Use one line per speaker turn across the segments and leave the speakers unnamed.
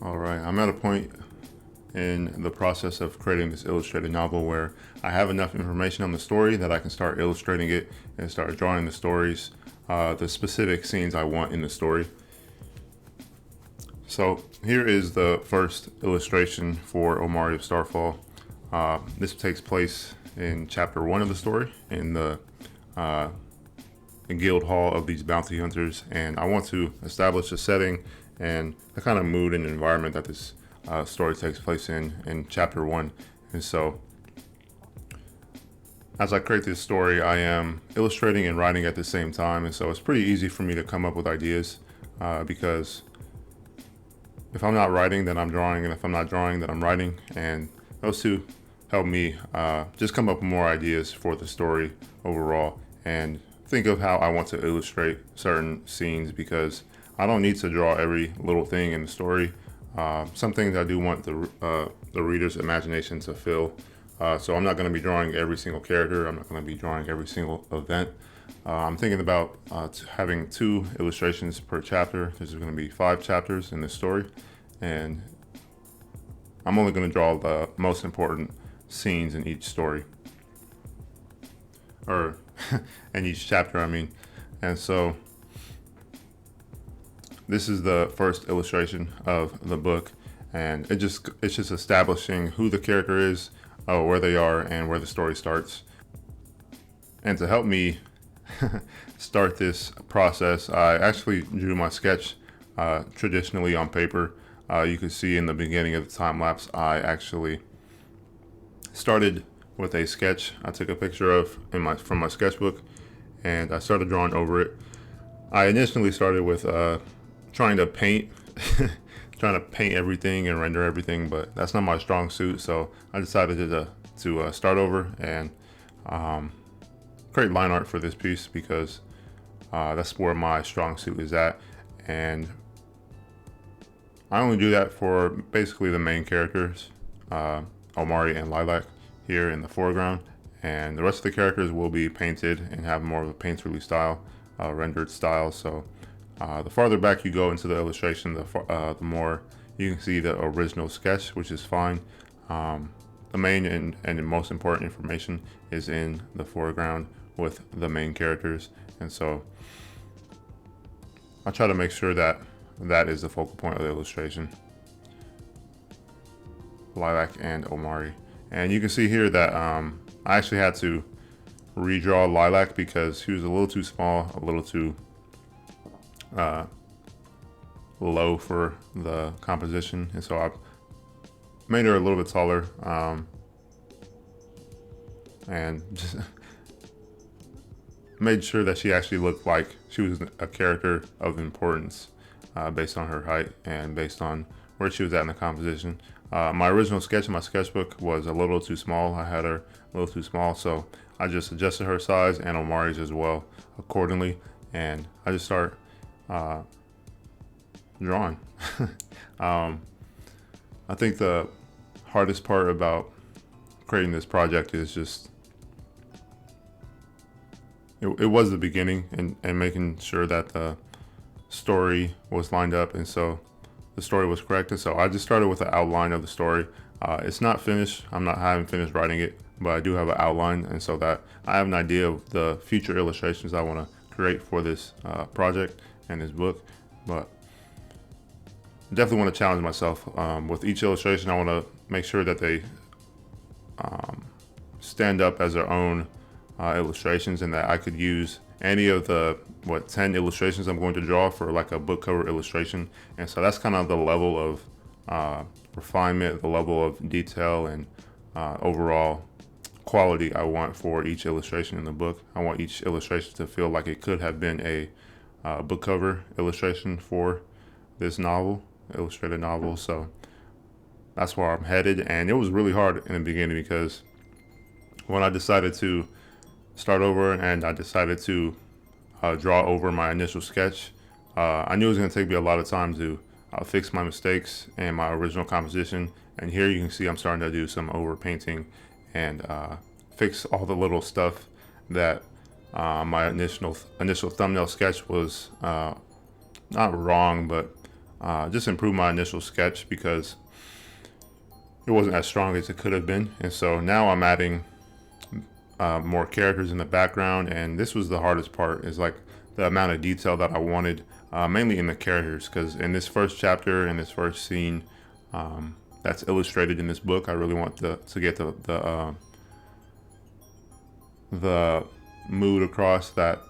All right, I'm at a point in the process of creating this illustrated novel where I have enough information on the story that I can start illustrating it and start drawing the stories, the specific scenes I want in the story. So here is the first illustration for Omari of Starfall. This takes place in chapter 1 of the story in uh, the guild hall of these bounty hunters, and I want to establish a setting and the kind of mood and environment that this story takes place in chapter 1. And so as I create this story, I am illustrating and writing at the same time, and so it's pretty easy for me to come up with ideas because if I'm not writing, then I'm drawing, and if I'm not drawing, then I'm writing, and those two help me just come up with more ideas for the story overall and think of how I want to illustrate certain scenes, because I don't need to draw every little thing in the story. Some things I do want the reader's imagination to fill. So I'm not going to be drawing every single character. I'm not going to be drawing every single event. I'm thinking about having 2 illustrations per chapter. There's going to be 5 chapters in this story, and I'm only going to draw the most important scenes in each story, or in each chapter, I mean. And so this is the first illustration of the book, and it's just establishing who the character is, where they are, and where the story starts. And to help me start this process, I actually drew my sketch traditionally on paper. You can see in the beginning of the time lapse, I actually started with a sketch I took a picture of from my sketchbook, and I started drawing over it. I initially started with trying to paint trying to paint everything and render everything, but that's not my strong suit, so I decided to start over and create line art for this piece, because that's where my strong suit is at. And I only do that for basically the main characters, Omari and Lilac here in the foreground, and the rest of the characters will be painted and have more of a painterly style, rendered style. So the farther back you go into the illustration, the more you can see the original sketch, which is fine. The main and most important information is in the foreground with the main characters, and so I try to make sure that that is the focal point of the illustration. Lilac and Omari. And you can see here that I actually had to redraw Lilac because he was a little too small, a little too low for the composition, and so I made her a little bit taller, and just made sure that she actually looked like she was a character of importance based on her height and based on where she was at in the composition. My original sketch in my sketchbook was a little too small. I had her a little too small, so I just adjusted her size and Omari's as well accordingly, and I just start drawing. I think the hardest part about creating this project is just it was the beginning and making sure that the story was lined up, and so the story was correct. And so I just started with the outline of the story. It's not finished. I haven't finished writing it, but I do have an outline, and so that I have an idea of the future illustrations I want to create for this project and this book. But definitely want to challenge myself with each illustration. I want to make sure that they stand up as their own illustrations, and that I could use any of the 10 illustrations I'm going to draw for like a book cover illustration. And so that's kind of the level of refinement, the level of detail, and overall quality I want for each illustration in the book. I want each illustration to feel like it could have been a book cover illustration for this novel, illustrated novel. So that's where I'm headed, and it was really hard in the beginning because when I decided to start over and I decided to draw over my initial sketch, I knew it was going to take me a lot of time to fix my mistakes and my original composition. And here you can see I'm starting to do some over painting and fix all the little stuff that my initial thumbnail sketch was not wrong, but just improve my initial sketch because it wasn't as strong as it could have been. And so now I'm adding more characters in the background, and this was the hardest part, is like the amount of detail that I wanted, mainly in the characters, because in this first chapter, in this first scene that's illustrated in this book, I really want to get the mood across, that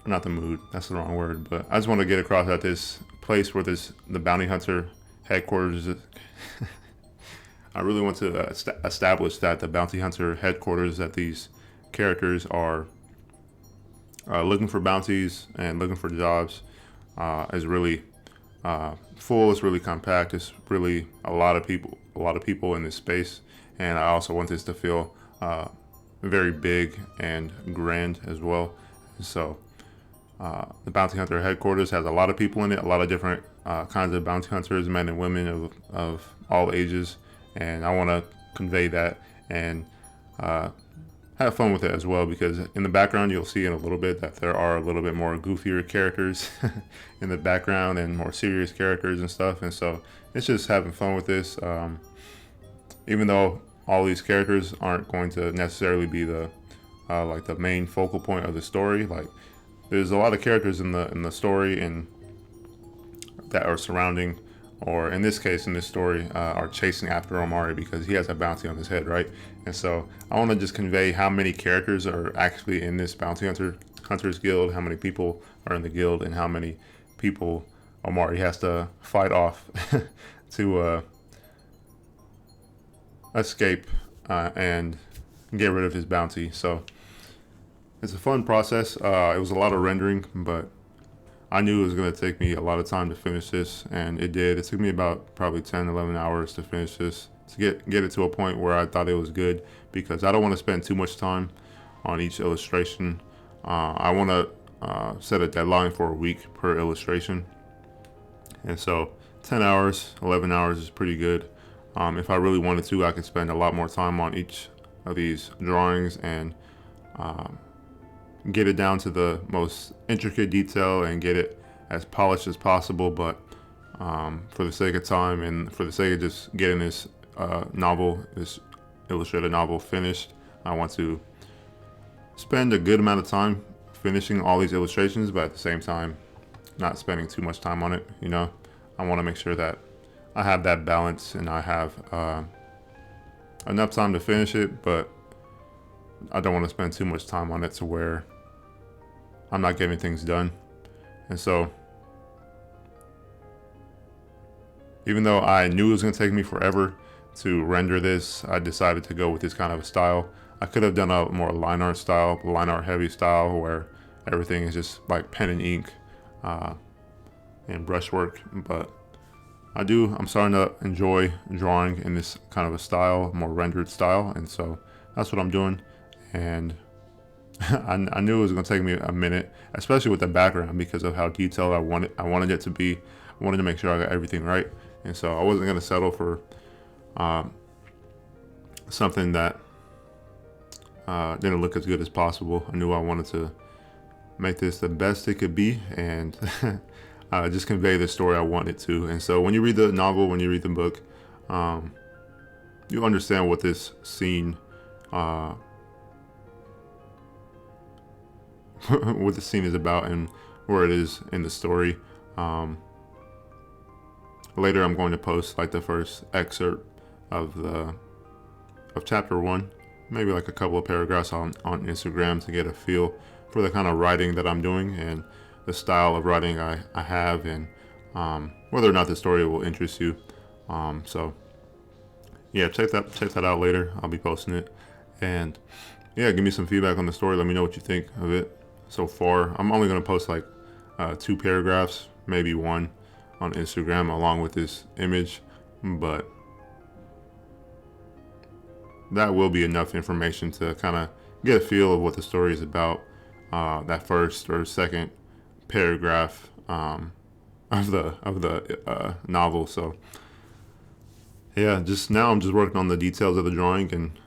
not the mood, that's the wrong word, but I just want to get across that this place where the bounty hunter headquarters is. I really want to establish that the bounty hunter headquarters, that these characters are looking for bounties and looking for jobs, is really full. It's really compact. It's really a lot of people in this space, and I also want this to feel very big and grand as well. So the bounty hunter headquarters has a lot of people in it, a lot of different kinds of bounty hunters, men and women of all ages, and I want to convey that and have fun with it as well, because in the background you'll see in a little bit that there are a little bit more goofier characters in the background and more serious characters and stuff, and so it's just having fun with this. Even though all these characters aren't going to necessarily be the like the main focal point of the story, like there's a lot of characters in the story and that are surrounding, or in this case, in this story, are chasing after Omari because he has a bounty on his head, right? And so I want to just convey how many characters are actually in this bounty hunters guild, how many people are in the guild, and how many people Omari has to fight off to escape and get rid of his bounty. So it's a fun process. It was a lot of rendering, but I knew it was going to take me a lot of time to finish this, and it did. It took me about probably 10, 11 hours to finish this, to get it to a point where I thought it was good, because I don't want to spend too much time on each illustration. I want to set a deadline for a week per illustration, and so 10 hours, 11 hours is pretty good. If I really wanted to, I could spend a lot more time on each of these drawings and get it down to the most intricate detail and get it as polished as possible. But for the sake of time and for the sake of just getting this this illustrated novel finished, I want to spend a good amount of time finishing all these illustrations, but at the same time not spending too much time on it. I want to make sure that I have that balance and I have enough time to finish it, but I don't want to spend too much time on it to where I'm not getting things done. And so even though I knew it was going to take me forever to render this, I decided to go with this kind of a style. I could have done a more line art style, line art heavy style, where everything is just like pen and ink and brushwork, but I'm starting to enjoy drawing in this kind of a style, more rendered style, and so that's what I'm doing. And I knew it was going to take me a minute, especially with the background, because of how detailed I wanted it to be. I wanted to make sure I got everything right, and so I wasn't going to settle for something that didn't look as good as possible. I knew I wanted to make this the best it could be, and just convey the story I wanted to. And so when you read the novel, when you read the book, you understand what this scene what the scene is about and where it is in the story. Later I'm going to post like the first excerpt of chapter 1, maybe like a couple of paragraphs on Instagram, to get a feel for the kind of writing that I'm doing and the style of writing I have, and whether or not the story will interest you. So yeah, check that out later. I'll be posting it, and yeah, give me some feedback on the story. Let me know what you think of it so far. I'm only going to post like 2 paragraphs, maybe 1 on Instagram along with this image, but that will be enough information to kind of get a feel of what the story is about. That first or second paragraph of the novel. So yeah, just now I'm just working on the details of the drawing and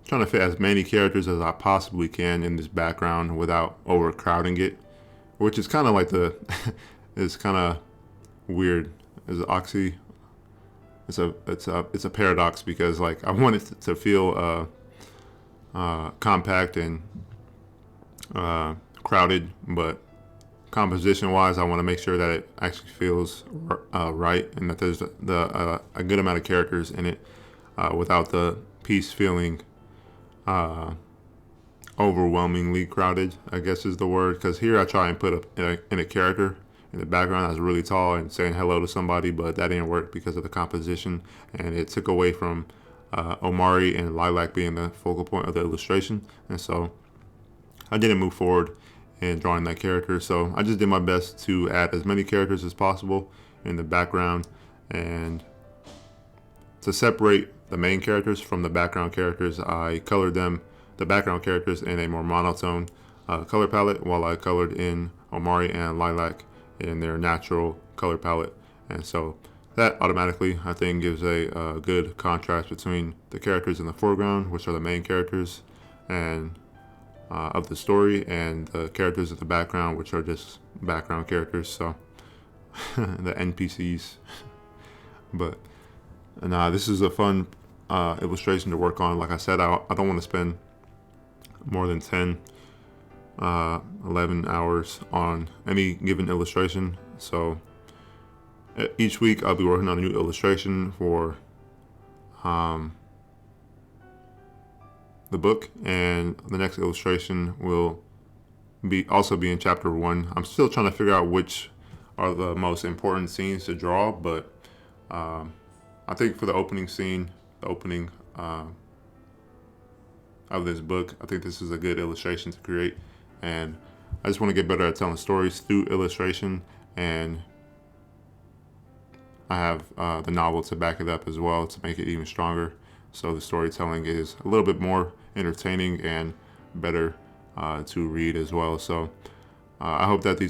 trying to fit as many characters as I possibly can in this background without overcrowding it, which is kind of like it's kind of weird is it oxy? It's a paradox because like I want it to feel compact and crowded, but composition wise, I want to make sure that it actually feels right and that there's a good amount of characters in it without the piece feeling overwhelmingly crowded, I guess is the word. Because here I try and put in a character in the background that's really tall and saying hello to somebody, but that didn't work because of the composition, and it took away from Omari and Lilac being the focal point of the illustration, and so I didn't move forward in drawing that character. So I just did my best to add as many characters as possible in the background and to separate the main characters from the background characters. I colored the background characters in a more monotone color palette, while I colored in Omari and Lilac in their natural color palette. And so that automatically, I think, gives a good contrast between the characters in the foreground, which are the main characters and of the story, and the characters in the background, which are just background characters. So the NPCs. But this is a fun illustration to work on. Like I said, I don't want to spend more than 10 11 hours on any given illustration. So each week I'll be working on a new illustration for the book, and the next illustration will also be in chapter 1. I'm still trying to figure out which are the most important scenes to draw, but I think for the opening scene, the opening of this book, I think this is a good illustration to create. And I just want to get better at telling stories through illustration, and I have the novel to back it up as well to make it even stronger. So the storytelling is a little bit more entertaining and better to read as well. So I hope that you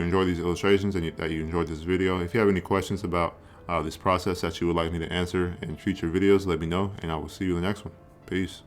enjoy these illustrations and that you enjoyed this video. If you have any questions about this process that you would like me to answer in future videos, let me know, and I will see you in the next one. Peace.